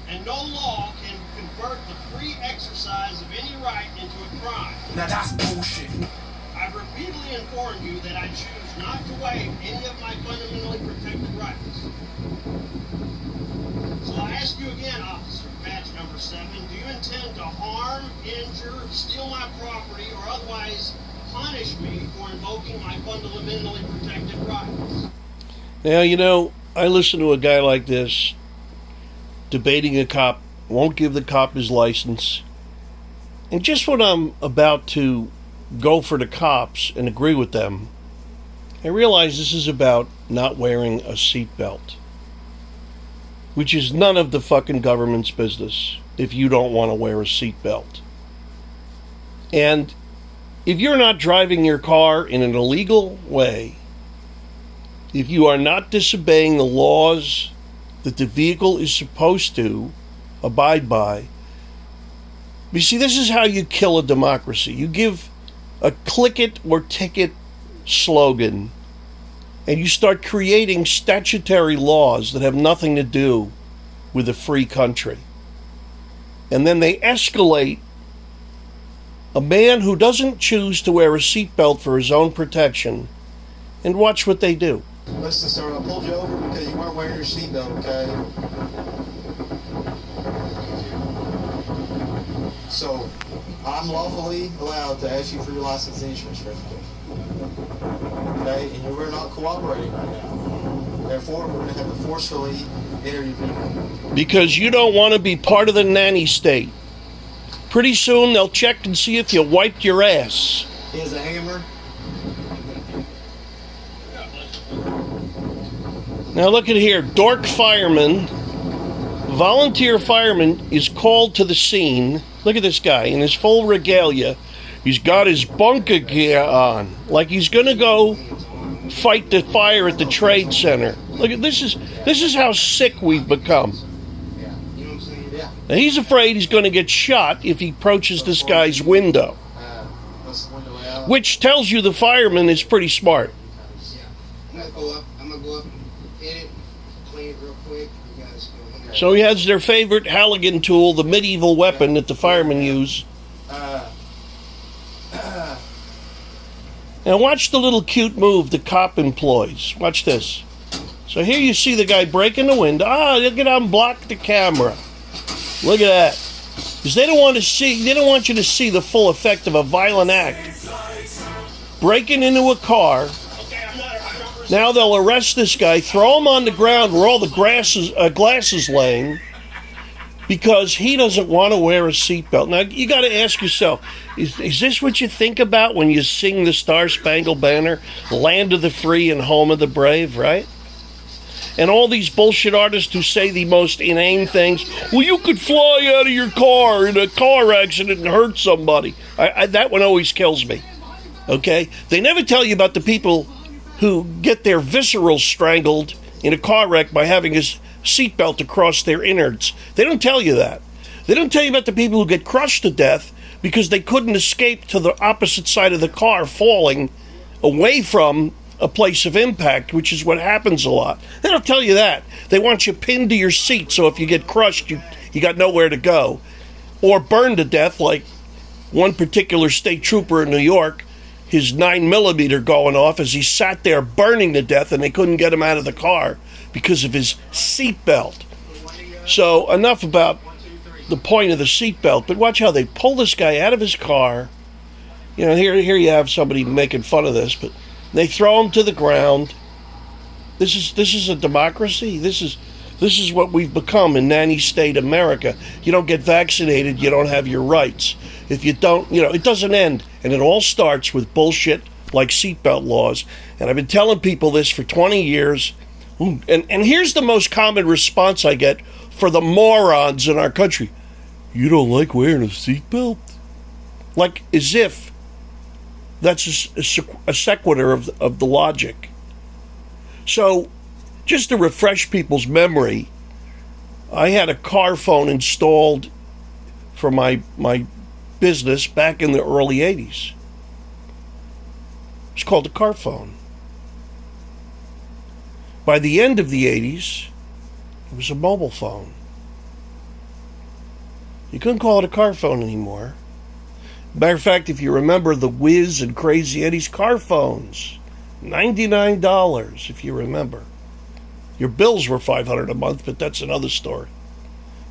and no law can convert the free exercise of any right into a crime. Now that's bullshit. I've repeatedly informed you that I choose not to waive any of my fundamentally protected rights. So I ask you again, officer, badge number 7, do you intend to harm, injure, steal my property, or otherwise punish me for invoking my fundamentally protected rights? Now, you know, I listen to a guy like this debating a cop, won't give the cop his license. And just when I'm about to go for the cops and agree with them, I realize this is about not wearing a seatbelt, which is none of the fucking government's business if you don't want to wear a seatbelt. And if you're not driving your car in an illegal way, if you are not disobeying the laws that the vehicle is supposed to abide by, you see, this is how you kill a democracy. You give a click it or ticket slogan, and you start creating statutory laws that have nothing to do with a free country. And then they escalate a man who doesn't choose to wear a seatbelt for his own protection, and watch what they do. Listen, sir, I pulled you over because you weren't wearing your seatbelt, okay? So, I'm lawfully allowed to ask you for your license and insurance verification. Okay? And you are not cooperating right now. Therefore, we're going to have to forcefully enter your vehicle. Because you don't want to be part of the nanny state. Pretty soon they'll check and see if you wiped your ass. Here's a hammer. Now look at here, dork fireman, volunteer fireman is called to the scene. Look at this guy in his full regalia. He's got his bunker gear on, like he's gonna go fight the fire at the Trade Center. Look at this is how sick we've become. Now he's afraid he's gonna get shot if he approaches this guy's window, which tells you the fireman is pretty smart. I'm gonna go up and hit it, clean it real quick. You guys go ahead. So he has their favorite Halligan tool, the medieval weapon that the firemen use. Now watch the little cute move the cop employs. Watch this. So here you see the guy breaking the window. Look at him block the camera. Look at that. Because they don't want you to see the full effect of a violent act. Breaking into a car. Now they'll arrest this guy, throw him on the ground where all the glass is laying, because he doesn't want to wear a seatbelt. Now, you got to ask yourself, is this what you think about when you sing the Star-Spangled Banner, land of the free and home of the brave, right? And all these bullshit artists who say the most inane things, well, you could fly out of your car in a car accident and hurt somebody. That one always kills me, okay? They never tell you about the people who get their viscerals strangled in a car wreck by having a seatbelt across their innards. They don't tell you that. They don't tell you about the people who get crushed to death because they couldn't escape to the opposite side of the car, falling away from a place of impact, which is what happens a lot. They don't tell you that. They want you pinned to your seat, so if you get crushed, you got nowhere to go. Or burned to death, like one particular state trooper in New York, his 9mm going off as he sat there burning to death, and they couldn't get him out of the car because of his seatbelt. So enough about the point of the seatbelt, but watch how they pull this guy out of his car. You know, here you have somebody making fun of this, but they throw him to the ground. This is a democracy. This is what we've become in nanny state America. You don't get vaccinated, you don't have your rights. If you don't, it doesn't end. And it all starts with bullshit like seatbelt laws. And I've been telling people this for 20 years. And here's the most common response I get for the morons in our country. You don't like wearing a seatbelt? Like as if that's a sequitur of the logic. So, just to refresh people's memory, I had a car phone installed for my business back in the early 80s. It's called a car phone. By the end of the 80s, it was a mobile phone. You couldn't call it a car phone anymore. Matter of fact, if you remember the Wiz and Crazy Eddie's car phones, $99 if you remember. Your bills were $500 a month, but that's another story.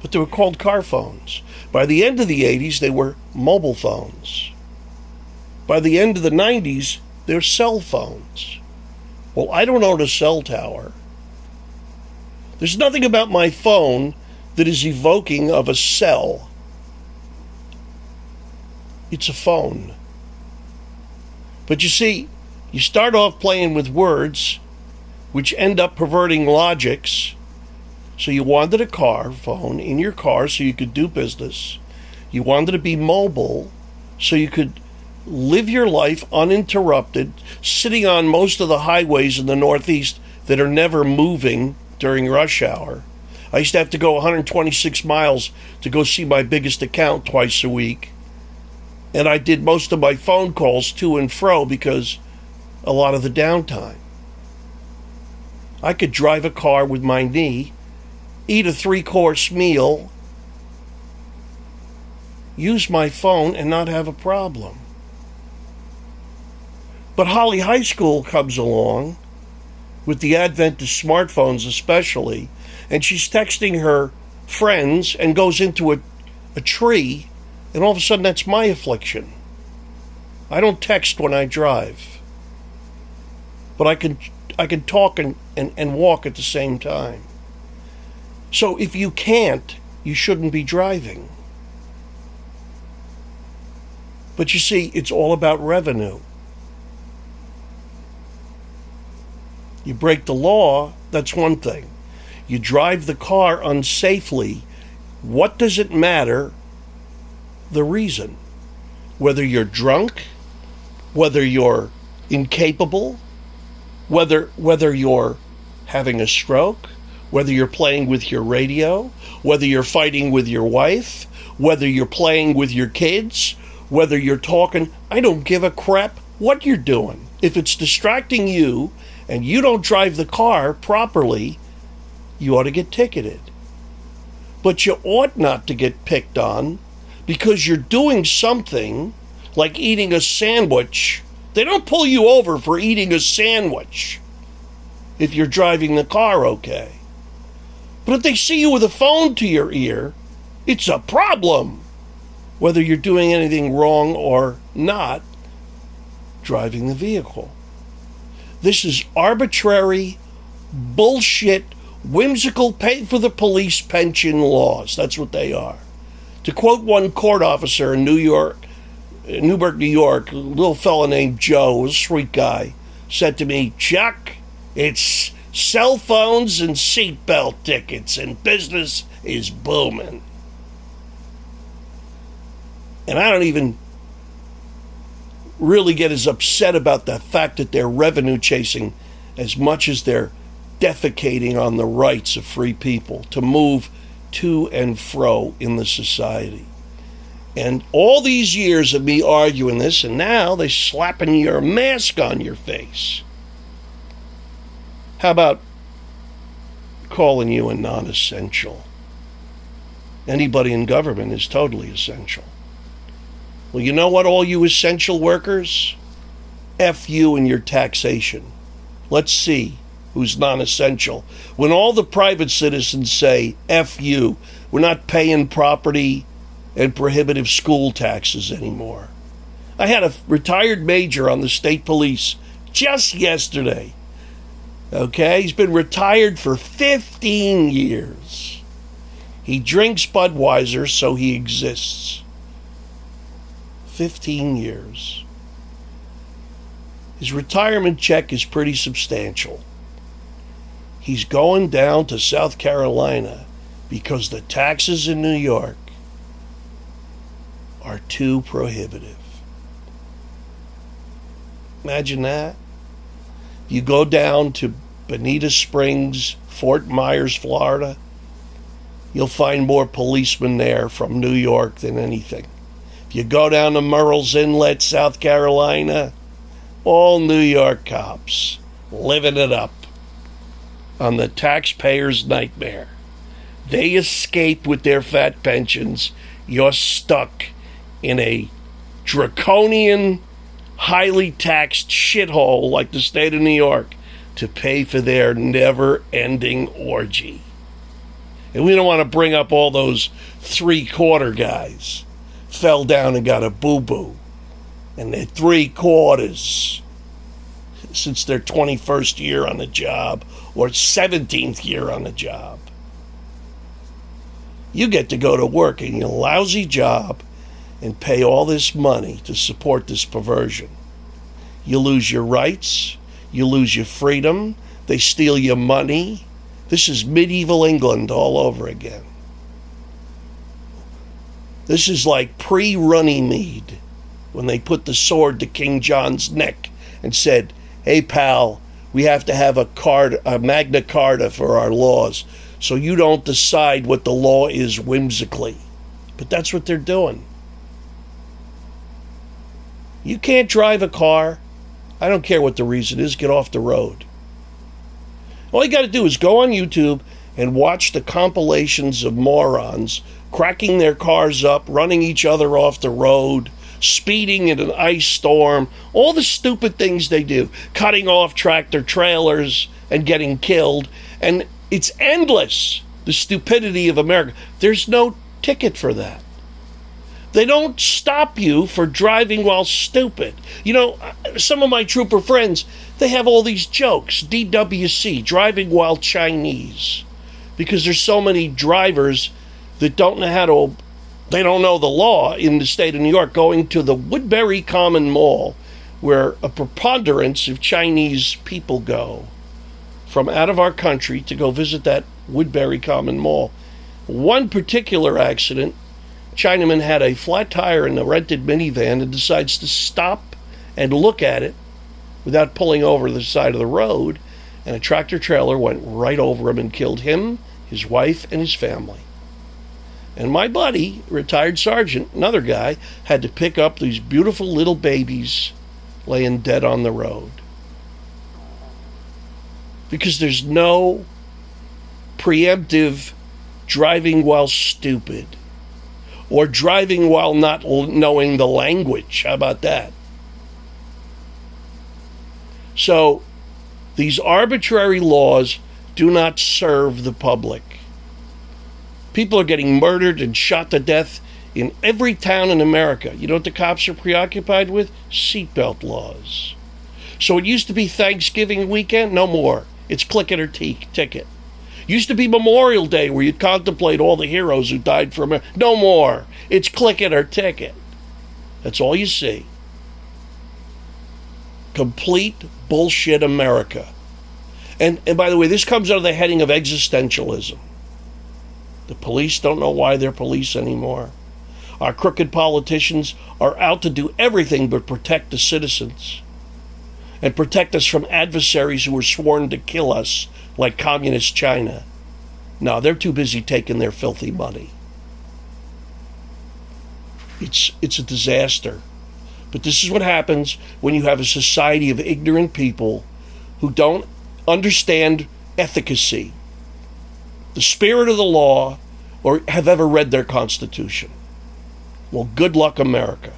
But they were called car phones. By the end of the 80s, they were mobile phones. By the end of the 90s, they're cell phones. Well, I don't own a cell tower. There's nothing about my phone that is evoking of a cell. It's a phone. But you see, you start off playing with words, which end up perverting logics. So you wanted a car phone in your car so you could do business. You wanted to be mobile so you could live your life uninterrupted, sitting on most of the highways in the Northeast that are never moving during rush hour. I used to have to go 126 miles to go see my biggest account twice a week. And I did most of my phone calls to and fro because a lot of the downtime. I could drive a car with my knee, eat a 3-course meal, use my phone, and not have a problem. But Holly High School comes along, with the advent of smartphones especially, and she's texting her friends and goes into a tree, and all of a sudden that's my affliction. I don't text when I drive, but I can talk and walk at the same time. So if you can't, you shouldn't be driving. But you see, it's all about revenue. You break the law, that's one thing. You drive the car unsafely, what does it matter? The reason. Whether you're drunk, whether you're incapable, whether you're having a stroke, whether you're playing with your radio, whether you're fighting with your wife, whether you're playing with your kids, whether you're talking, I don't give a crap what you're doing. If it's distracting you and you don't drive the car properly, you ought to get ticketed. But you ought not to get picked on because you're doing something like eating a sandwich. They don't pull you over for eating a sandwich if you're driving the car okay. But if they see you with a phone to your ear, it's a problem. Whether you're doing anything wrong or not driving the vehicle. This is arbitrary, bullshit, whimsical pay-for-the-police pension laws. That's what they are. To quote one court officer in Newburgh, New York, a little fella named Joe, a sweet guy, said to me, Chuck, it's cell phones and seatbelt tickets, and business is booming. And I don't even really get as upset about the fact that they're revenue chasing as much as they're defecating on the rights of free people to move to and fro in the society. And all these years of me arguing this, and now they're slapping your mask on your face. How about calling you a non-essential? Anybody in government is totally essential. Well, you know what, all you essential workers? F you and your taxation. Let's see who's non-essential. When all the private citizens say, F you, we're not paying property and prohibitive school taxes anymore. I had a retired major on the state police just yesterday. Okay, he's been retired for 15 years. He drinks Budweiser, so he exists. 15 years. His retirement check is pretty substantial. He's going down to South Carolina because the taxes in New York are too prohibitive. Imagine that. You go down to Bonita Springs, Fort Myers, Florida, you'll find more policemen there from New York than anything. If you go down to Murrells Inlet, South Carolina, all New York cops living it up on the taxpayer's nightmare. They escape with their fat pensions, you're stuck in a draconian, highly taxed shithole like the state of New York to pay for their never-ending orgy. And we don't want to bring up all those three-quarter guys fell down and got a boo-boo. And they're three-quarters since their 21st year on the job or 17th year on the job. You get to go to work in your lousy job and pay all this money to support this perversion. You lose your rights. You lose your freedom. They steal your money. This is medieval England all over again. This is like pre-Runnymede, when they put the sword to King John's neck and said, hey, pal, we have to have a Magna Carta for our laws, so you don't decide what the law is whimsically. But that's what they're doing. You can't drive a car. I don't care what the reason is. Get off the road. All you got to do is go on YouTube and watch the compilations of morons cracking their cars up, running each other off the road, speeding in an ice storm, all the stupid things they do, cutting off tractor trailers and getting killed. And it's endless, the stupidity of America. There's no ticket for that. They don't stop you for driving while stupid. You know, some of my trooper friends, they have all these jokes. DWC, driving while Chinese. Because there's so many drivers that don't know they don't know the law in the state of New York, going to the Woodbury Common Mall, where a preponderance of Chinese people go from out of our country to go visit that Woodbury Common Mall. One particular accident, Chinaman had a flat tire in a rented minivan and decides to stop and look at it without pulling over the side of the road, and a tractor trailer went right over him and killed him, his wife, and his family. And my buddy, retired sergeant, another guy, had to pick up these beautiful little babies laying dead on the road. Because there's no preemptive driving while stupid or driving while not knowing the language. How about that? So these arbitrary laws do not serve the public. People are getting murdered and shot to death in every town in America. You know what the cops are preoccupied with? Seatbelt laws. So it used to be Thanksgiving weekend. No more. It's click it or ticket. Used to be Memorial Day, where you'd contemplate all the heroes who died for America. No more. It's click it or ticket. That's all you see. Complete bullshit America. And by the way, this comes under the heading of existentialism. The police don't know why they're police anymore. Our crooked politicians are out to do everything but protect the citizens and protect us from adversaries who were sworn to kill us, like communist China. No, they're too busy taking their filthy money. It's a disaster. But this is what happens when you have a society of ignorant people who don't understand efficacy, the spirit of the law, or have ever read their Constitution. Well, good luck, America.